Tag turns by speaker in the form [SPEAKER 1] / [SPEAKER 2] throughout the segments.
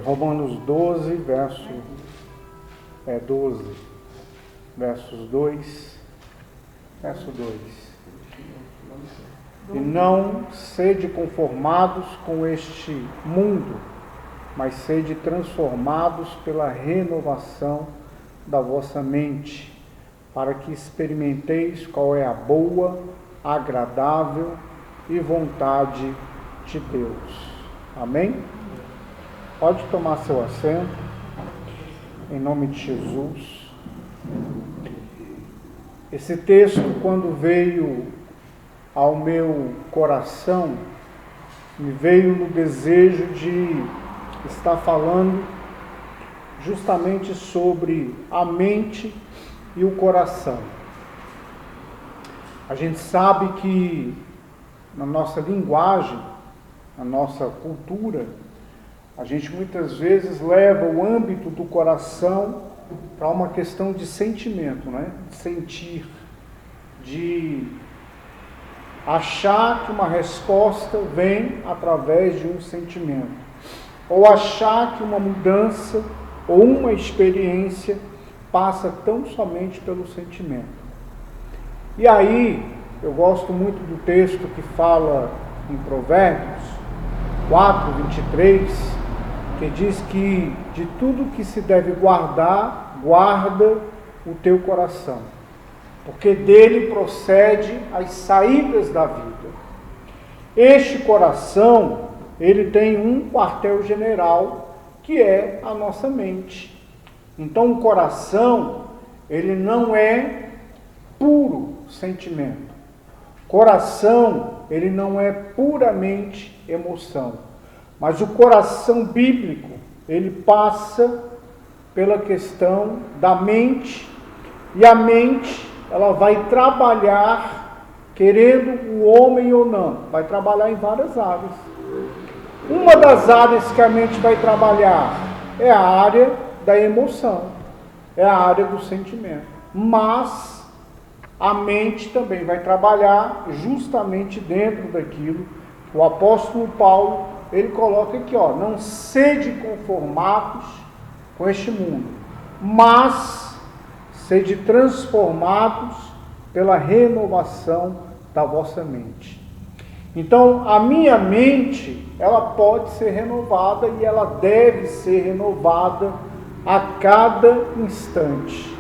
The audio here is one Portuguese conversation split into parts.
[SPEAKER 1] Romanos 12, versos 2, verso 2. E não sede conformados com este mundo, mas sede transformados pela renovação da vossa mente, para que experimenteis qual é a boa, agradável e vontade de Deus. Amém? Pode tomar seu assento, em nome de Jesus. Esse texto, quando veio ao meu coração, me veio no desejo de estar falando justamente sobre a mente e o coração. A gente sabe que na nossa linguagem, na nossa cultura, a gente muitas vezes leva o âmbito do coração para uma questão de sentimento, né? De sentir, de achar que uma resposta vem através de um sentimento, ou achar que uma mudança ou uma experiência passa tão somente pelo sentimento. E aí, eu gosto muito do texto que fala em Provérbios 4:23, que diz que de tudo que se deve guardar, guarda o teu coração, porque dele procede as saídas da vida. Este coração, ele tem um quartel-general, que é a nossa mente. Então o coração, ele não é puro sentimento. Coração, ele não é puramente emoção. Mas o coração bíblico, ele passa pela questão da mente, e a mente, ela vai trabalhar, querendo o homem ou não, vai trabalhar em várias áreas. Uma das áreas que a mente vai trabalhar é a área da emoção, é a área do sentimento. Mas a mente também vai trabalhar justamente dentro daquilo que o apóstolo Paulo, ele coloca aqui, não sede conformados com este mundo, mas sede transformados pela renovação da vossa mente. Então, a minha mente, ela pode ser renovada e ela deve ser renovada a cada instante.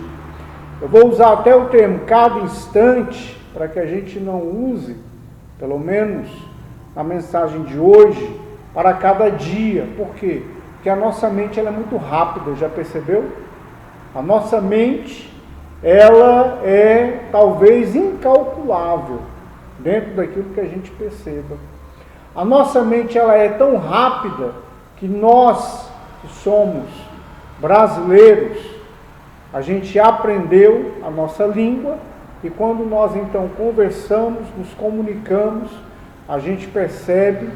[SPEAKER 1] Eu vou usar até o termo cada instante, para que a gente não use, pelo menos na mensagem de hoje, para cada dia. Por quê? Porque a nossa mente, ela é muito rápida, já percebeu? A nossa mente, ela é talvez incalculável dentro daquilo que a gente perceba. A nossa mente, ela é tão rápida que nós, que somos brasileiros, a gente aprendeu a nossa língua, e quando nós então conversamos, nos comunicamos, a gente percebe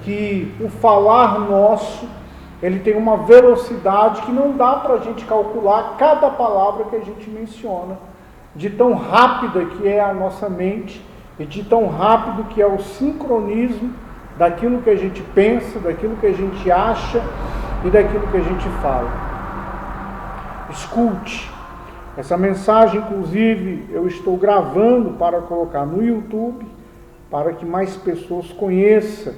[SPEAKER 1] que o falar nosso, ele tem uma velocidade que não dá para a gente calcular cada palavra que a gente menciona, de tão rápida que é a nossa mente, e de tão rápido que é o sincronismo daquilo que a gente pensa, daquilo que a gente acha e daquilo que a gente fala. Escute, essa mensagem, inclusive, eu estou gravando para colocar no YouTube, para que mais pessoas conheçam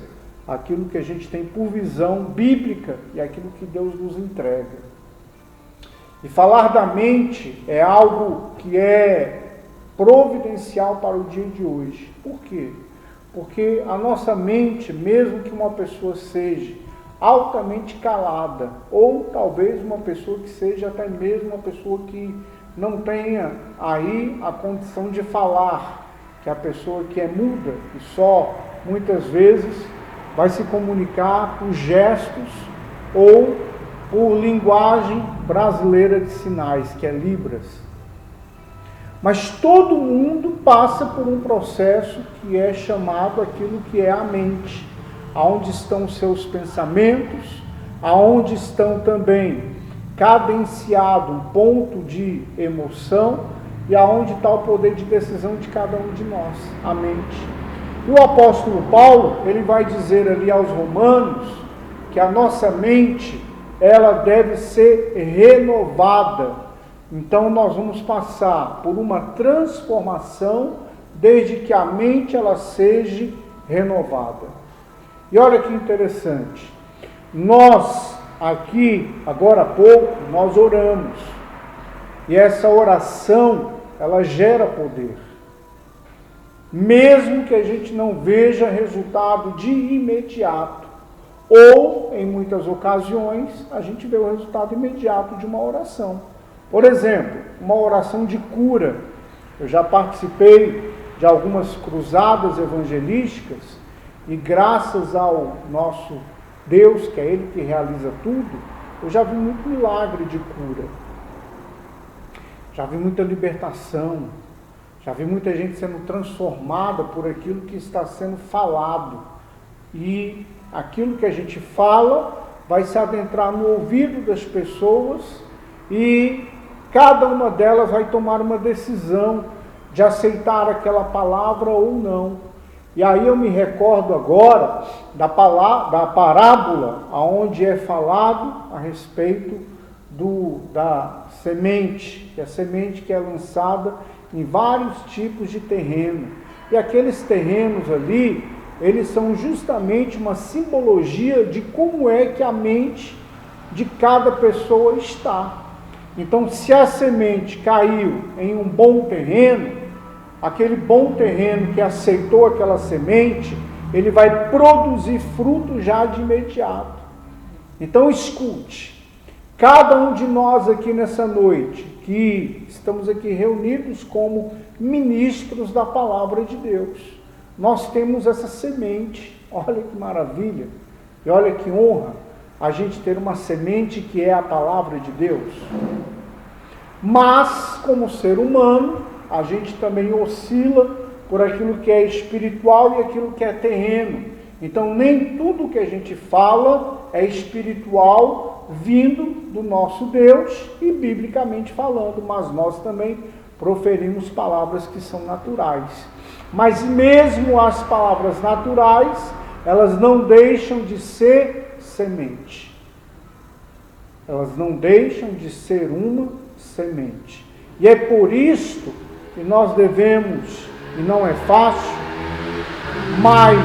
[SPEAKER 1] aquilo que a gente tem por visão bíblica e aquilo que Deus nos entrega. E falar da mente é algo que é providencial para o dia de hoje. Por quê? Porque a nossa mente, mesmo que uma pessoa seja altamente calada, ou talvez uma pessoa que seja até mesmo uma pessoa que não tenha aí a condição de falar, que a pessoa que é muda e só muitas vezes vai se comunicar por gestos ou por linguagem brasileira de sinais, que é Libras. Mas todo mundo passa por um processo que é chamado aquilo que é a mente, aonde estão os seus pensamentos, aonde estão também cadenciado um ponto de emoção e aonde está o poder de decisão de cada um de nós, a mente. E o apóstolo Paulo, ele vai dizer ali aos romanos que que a nossa mente, ela deve ser renovada. Então nós vamos passar por uma transformação desde que a mente ela seja renovada. E olha que interessante, nós aqui, agora há pouco, nós oramos, e essa oração, ela gera poder. Mesmo que a gente não veja resultado de imediato, ou, em muitas ocasiões, a gente vê o resultado imediato de uma oração. Por exemplo, uma oração de cura. Eu já participei de algumas cruzadas evangelísticas, e graças ao nosso Deus, que é Ele que realiza tudo, eu já vi muito milagre de cura. Já vi muita libertação. Já vi muita gente sendo transformada por aquilo que está sendo falado. E aquilo que a gente fala vai se adentrar no ouvido das pessoas e cada uma delas vai tomar uma decisão de aceitar aquela palavra ou não. E aí eu me recordo agora da parábola onde é falado a respeito da semente, que é a semente que é lançada em vários tipos de terreno. E aqueles terrenos ali, eles são justamente uma simbologia de como é que a mente de cada pessoa está. Então, se a semente caiu em um bom terreno, aquele bom terreno que aceitou aquela semente, ele vai produzir fruto já de imediato. Então, escute, cada um de nós aqui nessa noite, que estamos aqui reunidos como ministros da palavra de Deus, nós temos essa semente. Olha que maravilha, e olha que honra a gente ter uma semente que é a palavra de Deus. Mas, como ser humano, a gente também oscila por aquilo que é espiritual e aquilo que é terreno. Então, nem tudo que a gente fala é espiritual, vindo do nosso Deus e biblicamente falando, mas nós também proferimos palavras que são naturais. Mas mesmo as palavras naturais, elas não deixam de ser semente. Elas não deixam de ser uma semente. E é por isso que nós devemos, e não é fácil, mas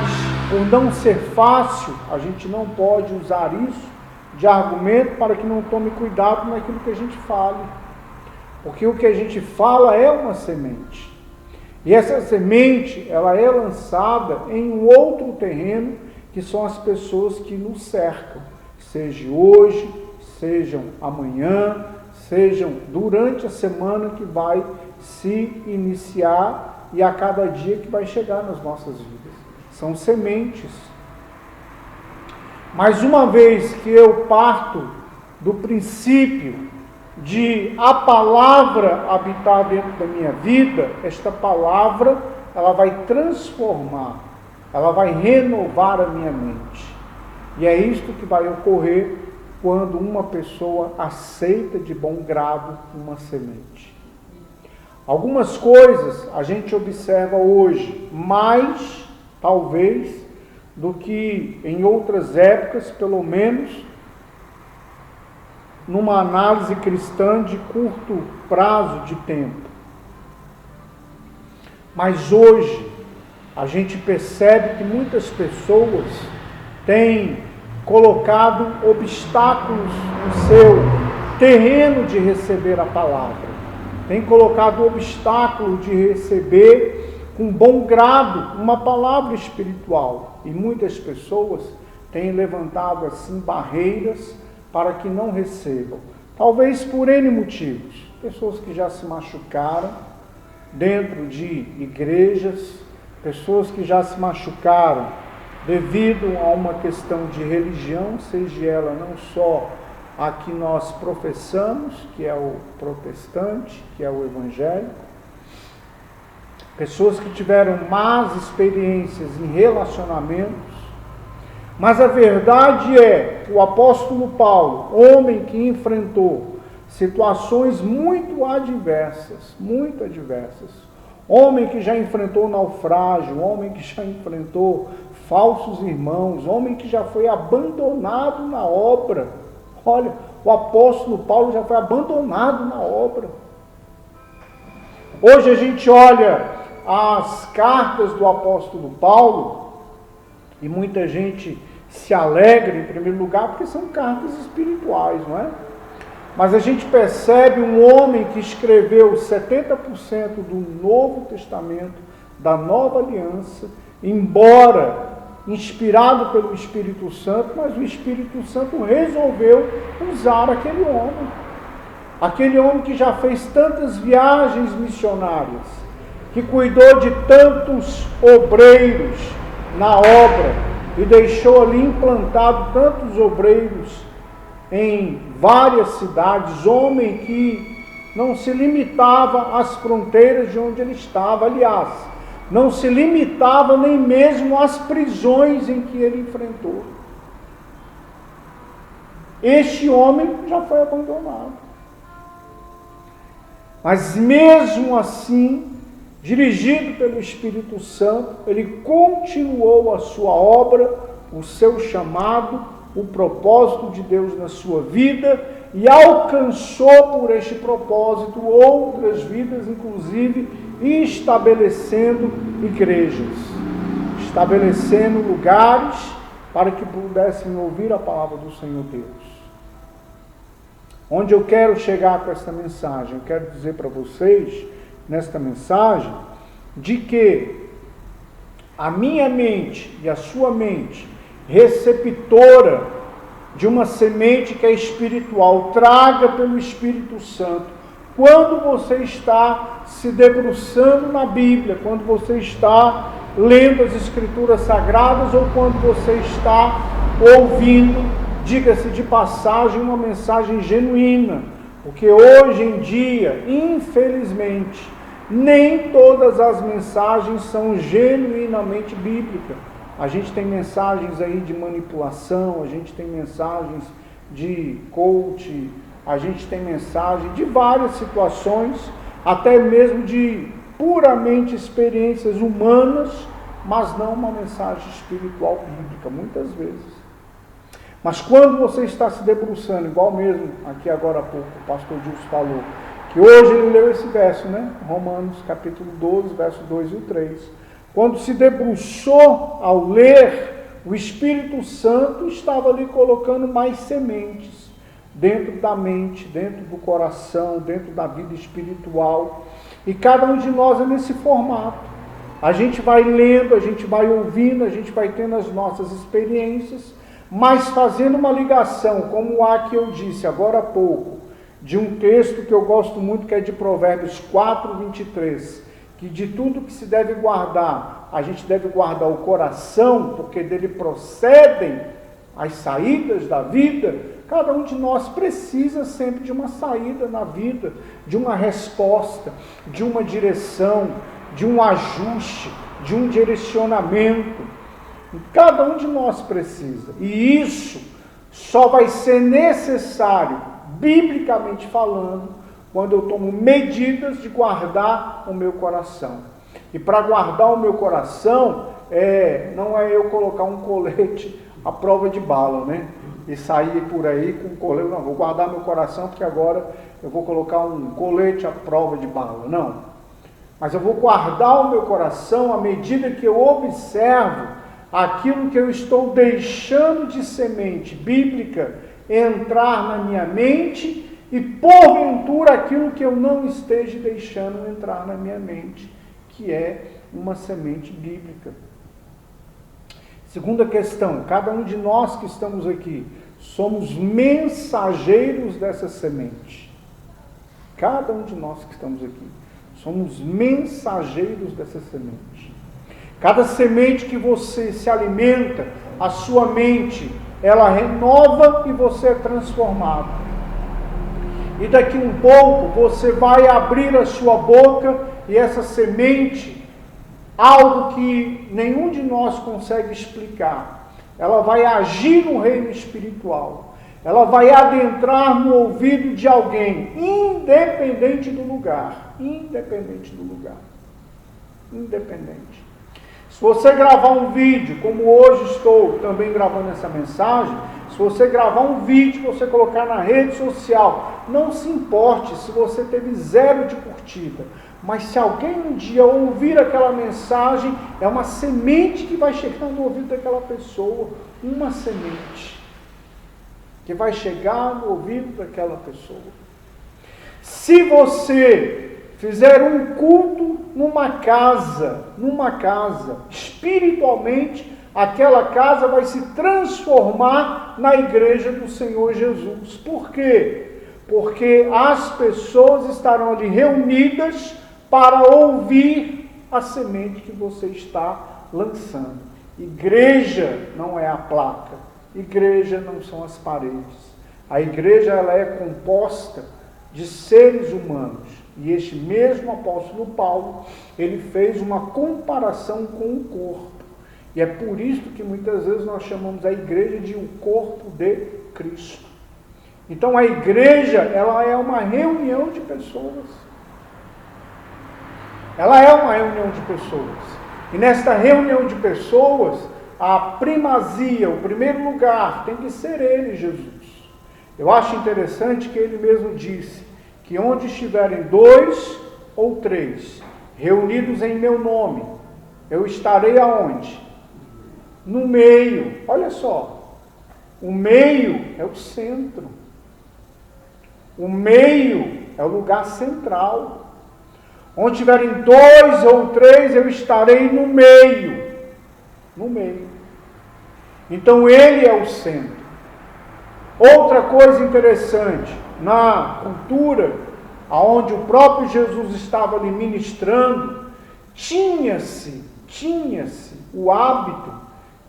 [SPEAKER 1] por não ser fácil, a gente não pode usar isso de argumento para que não tome cuidado naquilo que a gente fale. Porque o que a gente fala é uma semente. E essa semente, ela é lançada em um outro terreno, que são as pessoas que nos cercam. Seja hoje, sejam amanhã, sejam durante a semana que vai se iniciar e a cada dia que vai chegar nas nossas vidas. São sementes. Mas uma vez que eu parto do princípio de a palavra habitar dentro da minha vida, esta palavra, ela vai transformar, ela vai renovar a minha mente. E é isto que vai ocorrer quando uma pessoa aceita de bom grado uma semente. Algumas coisas a gente observa hoje, mais talvez do que em outras épocas, pelo menos numa análise cristã de curto prazo de tempo. Mas hoje a gente percebe que muitas pessoas têm colocado obstáculos no seu terreno de receber a palavra. Têm colocado obstáculo de receber com bom grado uma palavra espiritual. E muitas pessoas têm levantado assim barreiras para que não recebam. Talvez por N motivos. Pessoas que já se machucaram dentro de igrejas, pessoas que já se machucaram devido a uma questão de religião, seja ela não só a que nós professamos, que é o protestante, que é o evangélico, pessoas que tiveram más experiências em relacionamentos. Mas a verdade é que o apóstolo Paulo, homem que enfrentou situações muito adversas, homem que já enfrentou naufrágio, homem que já enfrentou falsos irmãos, homem que já foi abandonado na obra. Olha, o apóstolo Paulo já foi abandonado na obra. Hoje a gente olha as cartas do apóstolo Paulo e muita gente se alegra em primeiro lugar porque são cartas espirituais, não é? Mas a gente percebe um homem que escreveu 70% do Novo Testamento, da Nova Aliança, embora inspirado pelo Espírito Santo, mas o Espírito Santo resolveu usar aquele homem. Aquele homem que já fez tantas viagens missionárias, que cuidou de tantos obreiros na obra e deixou ali implantado tantos obreiros em várias cidades, homem que não se limitava às fronteiras de onde ele estava, aliás, não se limitava nem mesmo às prisões em que ele enfrentou. Este homem já foi abandonado. Mas mesmo assim, dirigido pelo Espírito Santo, ele continuou a sua obra, o seu chamado, o propósito de Deus na sua vida e alcançou por este propósito outras vidas, inclusive estabelecendo igrejas, estabelecendo lugares para que pudessem ouvir a palavra do Senhor Deus. Onde eu quero chegar com esta mensagem? Eu quero dizer para vocês, nesta mensagem, de que a minha mente e a sua mente, receptora de uma semente que é espiritual, traga pelo Espírito Santo, quando você está se debruçando na Bíblia, quando você está lendo as Escrituras Sagradas ou quando você está ouvindo, diga-se de passagem, uma mensagem genuína, porque hoje em dia, infelizmente, nem todas as mensagens são genuinamente bíblicas. A gente tem mensagens aí de manipulação, a gente tem mensagens de coach, a gente tem mensagem de várias situações, até mesmo de puramente experiências humanas, mas não uma mensagem espiritual bíblica, muitas vezes. Mas quando você está se debruçando, igual mesmo aqui agora há pouco, o pastor Gilson falou, que hoje ele leu esse verso, né? Romanos capítulo 12, versos 2 e 3. Quando se debruçou ao ler, o Espírito Santo estava ali colocando mais sementes dentro da mente, dentro do coração, dentro da vida espiritual. E cada um de nós é nesse formato. A gente vai lendo, a gente vai ouvindo, a gente vai tendo as nossas experiências, mas fazendo uma ligação, como a que eu disse agora há pouco, de um texto que eu gosto muito, que é de Provérbios 4, 23, que de tudo que se deve guardar, a gente deve guardar o coração, porque dele procedem as saídas da vida. Cada um de nós precisa sempre de uma saída na vida, de uma resposta, de uma direção, de um ajuste, de um direcionamento. Cada um de nós precisa. E isso só vai ser necessário, biblicamente falando, quando eu tomo medidas de guardar o meu coração. E para guardar o meu coração, não é eu colocar um colete à prova de bala, né? E sair por aí com um colete. Não, vou guardar meu coração porque agora eu vou colocar um colete à prova de bala. Não. Mas eu vou guardar o meu coração à medida que eu observo aquilo que eu estou deixando de semente bíblica entrar na minha mente e, porventura, aquilo que eu não esteja deixando entrar na minha mente, que é uma semente bíblica. Segunda questão, cada um de nós que estamos aqui, somos mensageiros dessa semente. Cada um de nós que estamos aqui, somos mensageiros dessa semente. Cada semente que você se alimenta, a sua mente, ela renova e você é transformado. E daqui um pouco você vai abrir a sua boca e essa semente, algo que nenhum de nós consegue explicar, ela vai agir no reino espiritual. Ela vai adentrar no ouvido de alguém, independente do lugar. Independente do lugar. Independente. Se você gravar um vídeo, como hoje estou também gravando essa mensagem, se você gravar um vídeo, você colocar na rede social, não se importe se você teve 0 de curtida, mas se alguém um dia ouvir aquela mensagem, é uma semente que vai chegar no ouvido daquela pessoa, uma semente que vai chegar no ouvido daquela pessoa. Se você fizer um culto numa casa, espiritualmente, aquela casa vai se transformar na igreja do Senhor Jesus. Por quê? Porque as pessoas estarão ali reunidas para ouvir a semente que você está lançando. Igreja não é a placa, igreja não são as paredes. A igreja ela é composta de seres humanos. E este mesmo apóstolo Paulo, ele fez uma comparação com o corpo. E é por isso que muitas vezes nós chamamos a igreja de o corpo de Cristo. Então a igreja, ela é uma reunião de pessoas. Ela é uma reunião de pessoas. E nesta reunião de pessoas, a primazia, o primeiro lugar, tem que ser ele, Jesus. Eu acho interessante que ele mesmo disse que onde estiverem 2 ou 3 reunidos em meu nome, eu estarei aonde? No meio. Olha só, o meio é o centro. O meio é o lugar central. Onde tiverem 2 ou 3, eu estarei no meio. No meio. Então ele é o centro. Outra coisa interessante, na cultura, onde o próprio Jesus estava ali ministrando, tinha-se o hábito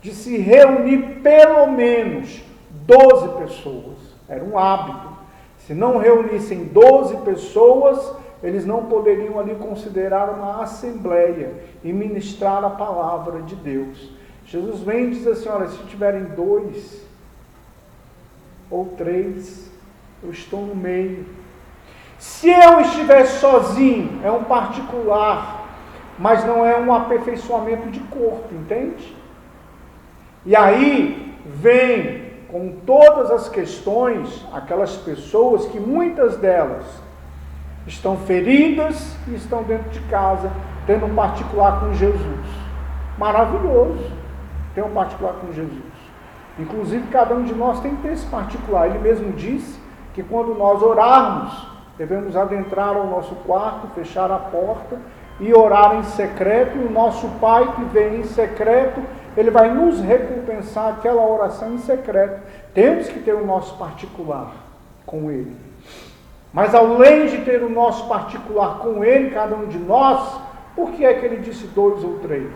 [SPEAKER 1] de se reunir pelo menos 12 pessoas. Era um hábito. Se não reunissem 12 pessoas, eles não poderiam ali considerar uma assembleia e ministrar a palavra de Deus. Jesus vem e diz assim, olha, se tiverem 2 ou 3, eu estou no meio. Se eu estiver sozinho, é um particular, mas não é um aperfeiçoamento de corpo, entende? E aí vem com todas as questões, aquelas pessoas que muitas delas estão feridas e estão dentro de casa, tendo um particular com Jesus. Maravilhoso ter um particular com Jesus. Inclusive, cada um de nós tem que ter esse particular. Ele mesmo disse que quando nós orarmos, devemos adentrar ao nosso quarto, fechar a porta e orar em secreto, e o nosso Pai que vem em secreto, ele vai nos recompensar aquela oração em secreto. Temos que ter o nosso particular com ele. Mas além de ter o nosso particular com ele, cada um de nós, por que é que ele disse 2 ou 3?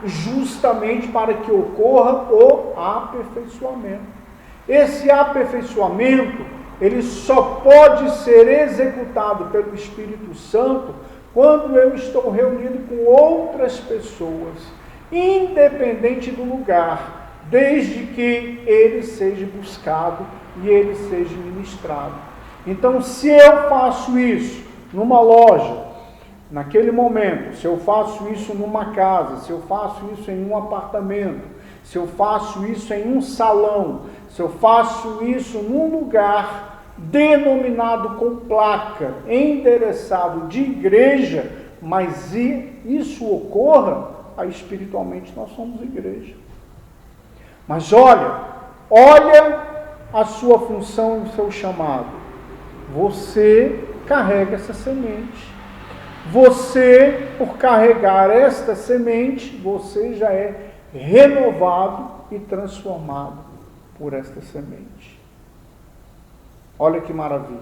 [SPEAKER 1] Justamente para que ocorra o aperfeiçoamento. Esse aperfeiçoamento, ele só pode ser executado pelo Espírito Santo quando eu estou reunido com outras pessoas, independente do lugar, desde que ele seja buscado e ele seja ministrado. Então, se eu faço isso numa loja, naquele momento, se eu faço isso numa casa, se eu faço isso em um apartamento, se eu faço isso em um salão, se eu faço isso num lugar denominado com placa, endereçado de igreja, mas isso ocorra, aí espiritualmente nós somos igreja. Mas olha a sua função e o seu chamado. Você carrega essa semente. Você, por carregar esta semente, você já é renovado e transformado por esta semente. Olha que maravilha.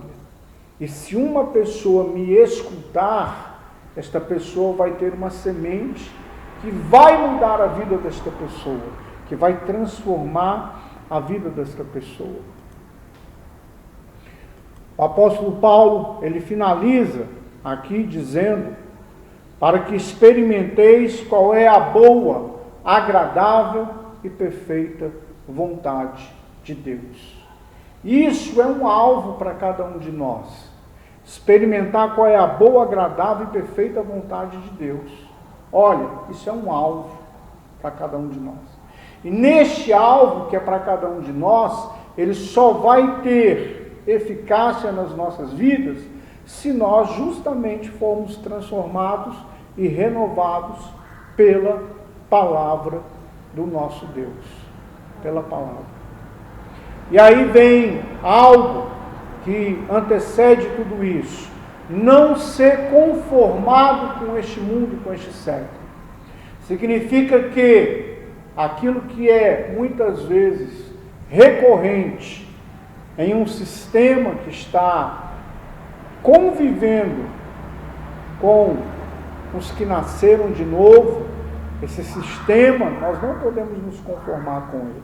[SPEAKER 1] E se uma pessoa me escutar, esta pessoa vai ter uma semente que vai mudar a vida desta pessoa, que vai transformar a vida desta pessoa. O apóstolo Paulo, ele finaliza aqui dizendo, para que experimenteis qual é a boa, agradável e perfeita vontade de Deus. Isso é um alvo para cada um de nós. Experimentar qual é a boa, agradável e perfeita vontade de Deus. Olha, isso é um alvo para cada um de nós. E neste alvo, que é para cada um de nós, ele só vai ter eficácia nas nossas vidas se nós justamente formos transformados e renovados pela palavra do nosso Deus. Pela palavra. E aí vem algo que antecede tudo isso. Não ser conformado com este mundo, com este século. Significa que aquilo que é muitas vezes recorrente em um sistema que está convivendo com os que nasceram de novo, esse sistema, nós não podemos nos conformar com ele.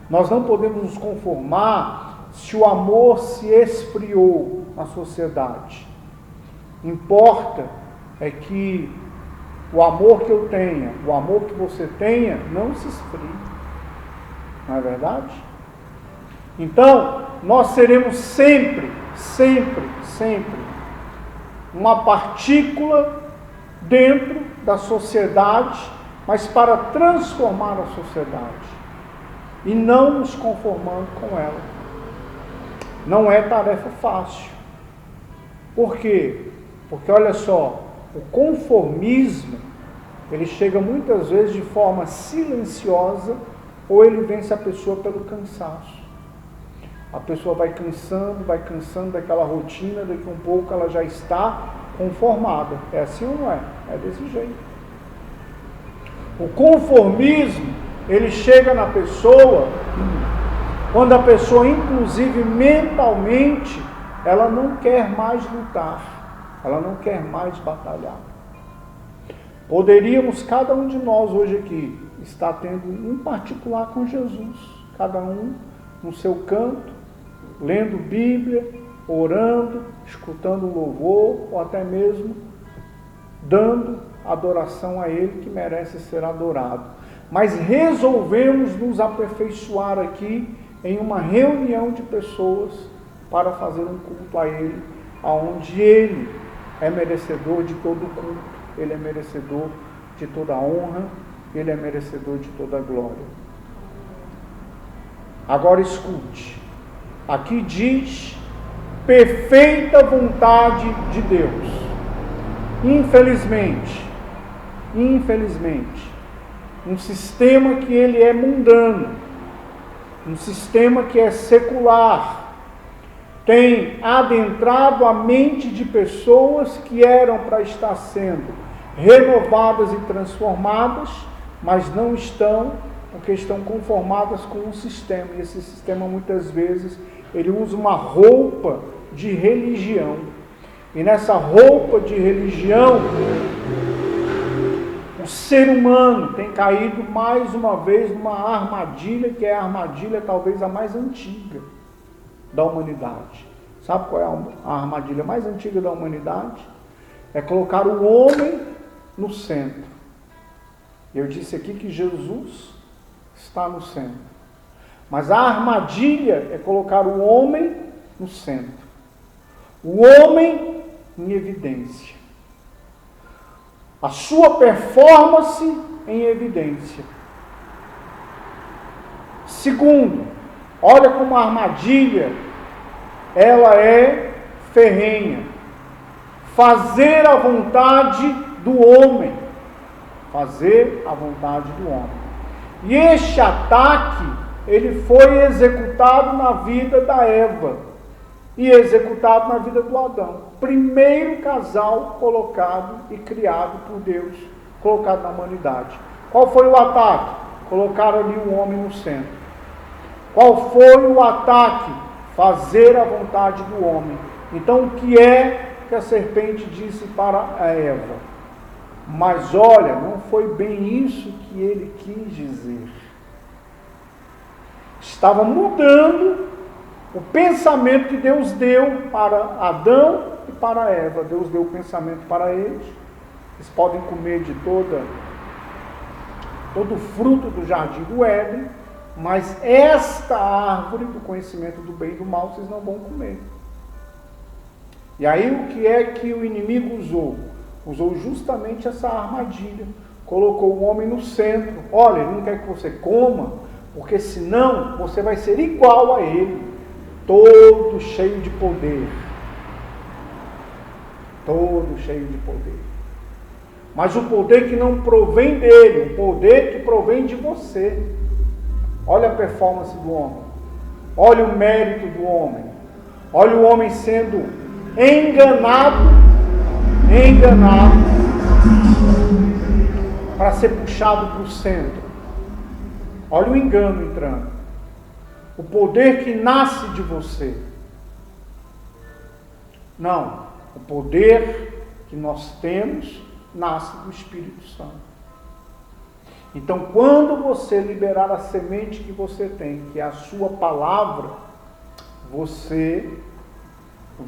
[SPEAKER 1] Nós não podemos nos conformar se o amor se esfriou na sociedade. Importa é que o amor que eu tenha, o amor que você tenha, não se esfrie. Não é verdade? Então, nós seremos sempre uma partícula dentro da sociedade, mas para transformar a sociedade e não nos conformando com ela. Não é tarefa fácil. Por quê? Porque olha só, o conformismo, ele chega muitas vezes de forma silenciosa, ou ele vence a pessoa pelo cansaço. A pessoa vai cansando daquela rotina, daqui um pouco ela já está conformada. É assim ou não é? É desse jeito. O conformismo, ele chega na pessoa, quando a pessoa, inclusive mentalmente, ela não quer mais lutar, ela não quer mais batalhar. Poderíamos, cada um de nós hoje aqui, estar tendo um particular com Jesus, cada um no seu canto, lendo Bíblia, orando, escutando um louvor, ou até mesmo dando adoração a Ele que merece ser adorado. Mas resolvemos nos aperfeiçoar aqui em uma reunião de pessoas para fazer um culto a Ele, onde Ele é merecedor de todo o culto, Ele é merecedor de toda a honra, Ele é merecedor de toda a glória. Agora escute. Aqui diz perfeita vontade de Deus. Infelizmente, um sistema que ele é mundano, um sistema que é secular, tem adentrado a mente de pessoas que eram para estar sendo renovadas e transformadas, mas não estão, porque estão conformadas com um sistema. E esse sistema muitas vezes ele usa uma roupa de religião. E nessa roupa de religião, o ser humano tem caído mais uma vez numa armadilha, que é a armadilha talvez a mais antiga da humanidade. Sabe qual é a armadilha mais antiga da humanidade? É colocar o homem no centro. Eu disse aqui que Jesus está no centro. Mas a armadilha é colocar o homem no centro. O homem em evidência. A sua performance em evidência. Segundo, olha como a armadilha, ela é ferrenha. Fazer a vontade do homem. Fazer a vontade do homem. E este ataque, ele foi executado na vida da Eva e executado na vida do Adão. Primeiro casal colocado e criado por Deus, colocado na humanidade. Qual foi o ataque? Colocaram ali o homem no centro. Qual foi o ataque? Fazer a vontade do homem. Então o que é que a serpente disse para a Eva? Mas olha, não foi bem isso que ele quis dizer. Estava mudando o pensamento que Deus deu para Adão e para Eva. Deus deu o pensamento para eles. Eles podem comer de todo o fruto do jardim do Éden, mas esta árvore do conhecimento do bem e do mal vocês não vão comer. E aí o que é que o inimigo usou? usou justamente essa armadilha. Colocou o homem no centro. Olha, ele não quer que você coma, porque senão você vai ser igual a ele, todo cheio de poder. Todo cheio de poder. Mas o poder que não provém dele, o poder que provém de você. Olha a performance do homem. Olha o mérito do homem. Olha o homem sendo enganado, para ser puxado para o centro. Olha o engano entrando. O poder que nasce de você. Não, o poder que nós temos nasce do Espírito Santo. Então, quando você liberar a semente que você tem, que é a sua palavra, você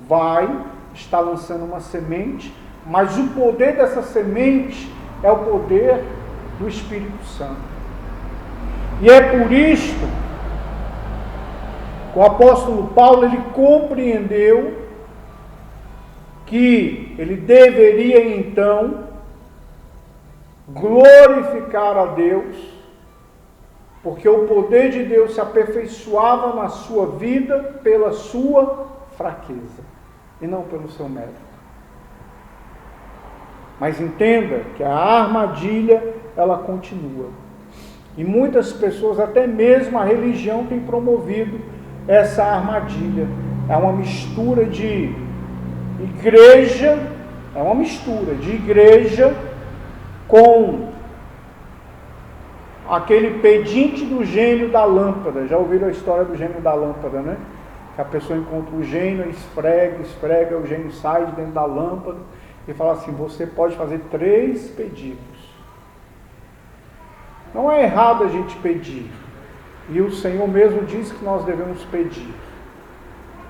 [SPEAKER 1] vai estar lançando uma semente, mas o poder dessa semente é o poder do Espírito Santo. E é por isto que o apóstolo Paulo, ele compreendeu que ele deveria então glorificar a Deus, porque o poder de Deus se aperfeiçoava na sua vida pela sua fraqueza e não pelo seu mérito. Mas entenda que a armadilha, ela continua. E muitas pessoas, até mesmo a religião, tem promovido essa armadilha. É uma mistura de igreja, com aquele pedinte do gênio da lâmpada. Já ouviram a história do gênio da lâmpada, né? Que a pessoa encontra o gênio, esfrega, o gênio sai de dentro da lâmpada e fala assim: você pode fazer 3 pedidos. Não é errado a gente pedir. E o Senhor mesmo diz que nós devemos pedir.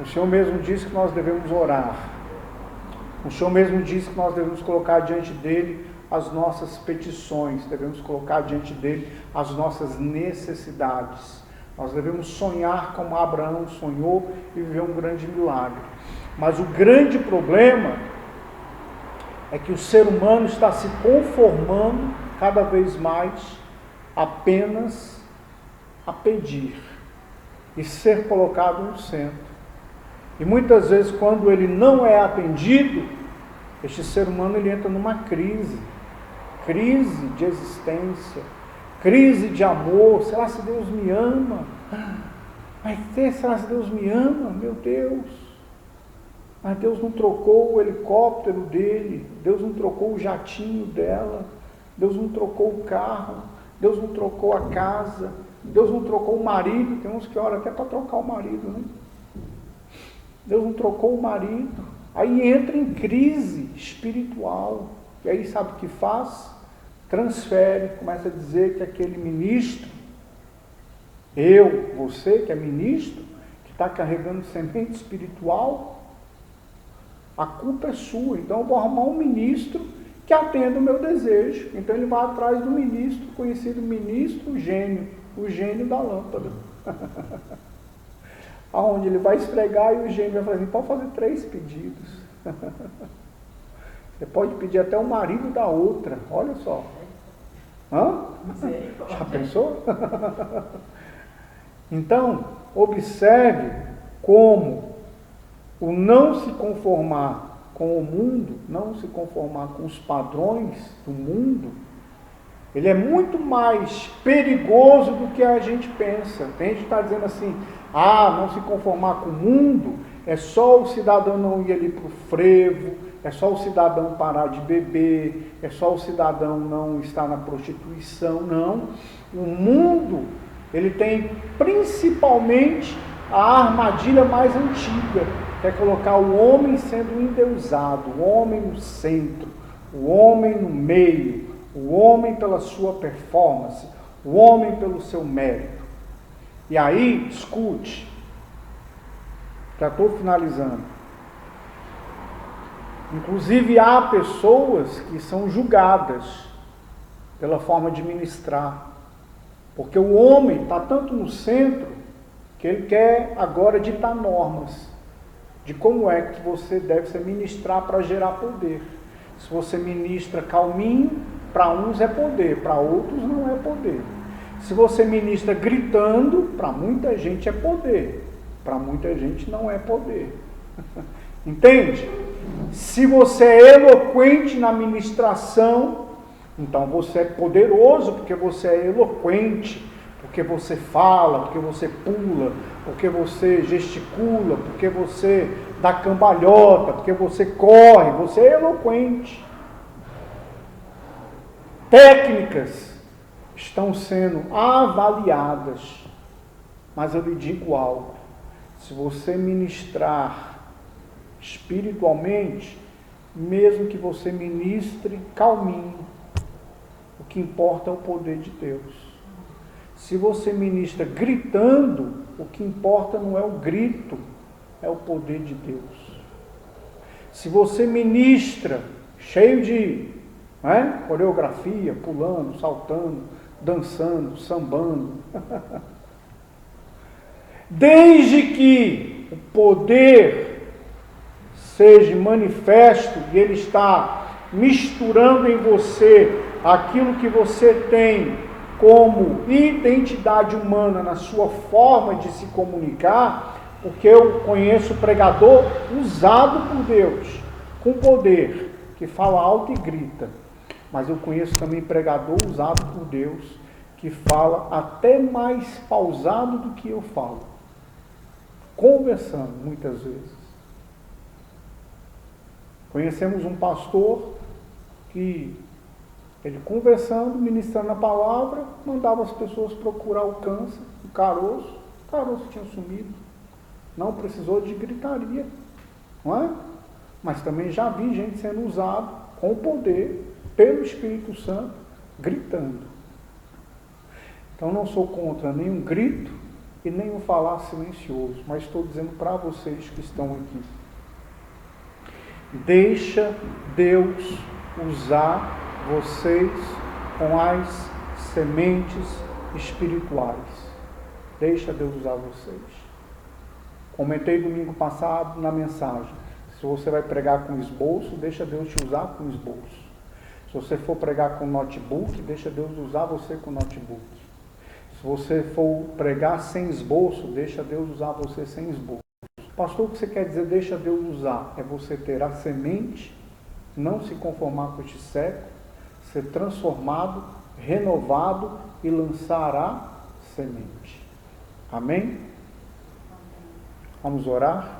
[SPEAKER 1] O Senhor mesmo diz que nós devemos orar. O Senhor mesmo diz que nós devemos colocar diante dele as nossas petições, devemos colocar diante dele as nossas necessidades. Nós devemos sonhar como Abraão sonhou e viver um grande milagre. Mas o grande problema é que o ser humano está se conformando cada vez mais apenas a pedir e ser colocado no centro. E muitas vezes, quando ele não é atendido, este ser humano ele entra numa crise de existência, crise de amor. Será se Deus me ama? Será se Deus me ama? Meu Deus! Mas Deus não trocou o helicóptero dele, Deus não trocou o jatinho dela, Deus não trocou o carro, Deus não trocou a casa, Deus não trocou o marido. Tem uns que oram até para trocar o marido, né? Deus não trocou o marido. Aí entra em crise espiritual. E aí sabe o que faz? Transfere, começa a dizer que aquele ministro, você que é ministro, que está carregando semente espiritual, a culpa é sua. Então eu vou arrumar um ministro que atenda o meu desejo. Então ele vai atrás do ministro, conhecido ministro gênio, o gênio da lâmpada. Aonde ele vai esfregar e o gênio vai falar assim: pode fazer 3 pedidos. Você pode pedir até o marido da outra, olha só. Já pensou? Então, observe como o não se conformar com o mundo, não se conformar com os padrões do mundo, ele é muito mais perigoso do que a gente pensa. Tem gente que está dizendo assim: não se conformar com o mundo é só o cidadão não ir ali para o frevo, é só o cidadão parar de beber, é só o cidadão não estar na prostituição. Não. O mundo, ele tem principalmente a armadilha mais antiga, que é colocar o homem sendo endeusado, o homem no centro, o homem no meio, o homem pela sua performance, o homem pelo seu mérito. E aí, escute, já estou finalizando. Inclusive há pessoas que são julgadas pela forma de ministrar, porque o homem está tanto no centro que ele quer agora ditar normas de como é que você deve se ministrar para gerar poder. Se você ministra calminho, para uns é poder, para outros não é poder. Se você ministra gritando, para muita gente é poder, para muita gente não é poder. Entende? Se você é eloquente na ministração, então você é poderoso, porque você é eloquente, porque você fala, porque você pula, porque você gesticula, porque você dá cambalhota, porque você corre, você é eloquente. Técnicas estão sendo avaliadas, mas eu lhe digo algo: se você ministrar espiritualmente, mesmo que você ministre calminho, o que importa é o poder de Deus. Se você ministra gritando, o que importa não é o grito, é o poder de Deus. Se você ministra cheio de coreografia, pulando, saltando, dançando, sambando, desde que o poder seja manifesto e ele está misturando em você aquilo que você tem como identidade humana na sua forma de se comunicar, porque eu conheço pregador usado por Deus, com poder, que fala alto e grita, mas eu conheço também pregador usado por Deus, que fala até mais pausado do que eu falo, conversando muitas vezes. Conhecemos um pastor que ele conversando, ministrando a palavra, mandava as pessoas procurar o câncer, o caroço tinha sumido. Não precisou de gritaria, não é? Mas também já vi gente sendo usado com poder, pelo Espírito Santo, gritando. Então não sou contra nenhum grito e nem um falar silencioso, mas estou dizendo para vocês que estão aqui: deixa Deus usar vocês com as sementes espirituais. Deixa Deus usar vocês. Comentei domingo passado na mensagem: se você vai pregar com esboço, deixa Deus te usar com esboço. Se você for pregar com notebook, deixa Deus usar você com notebook. Se você for pregar sem esboço, deixa Deus usar você sem esboço. Pastor, o que você quer dizer deixa Deus usar? É você ter a semente, não se conformar com este século, ser transformado, renovado e lançar a semente. Amém? Vamos orar?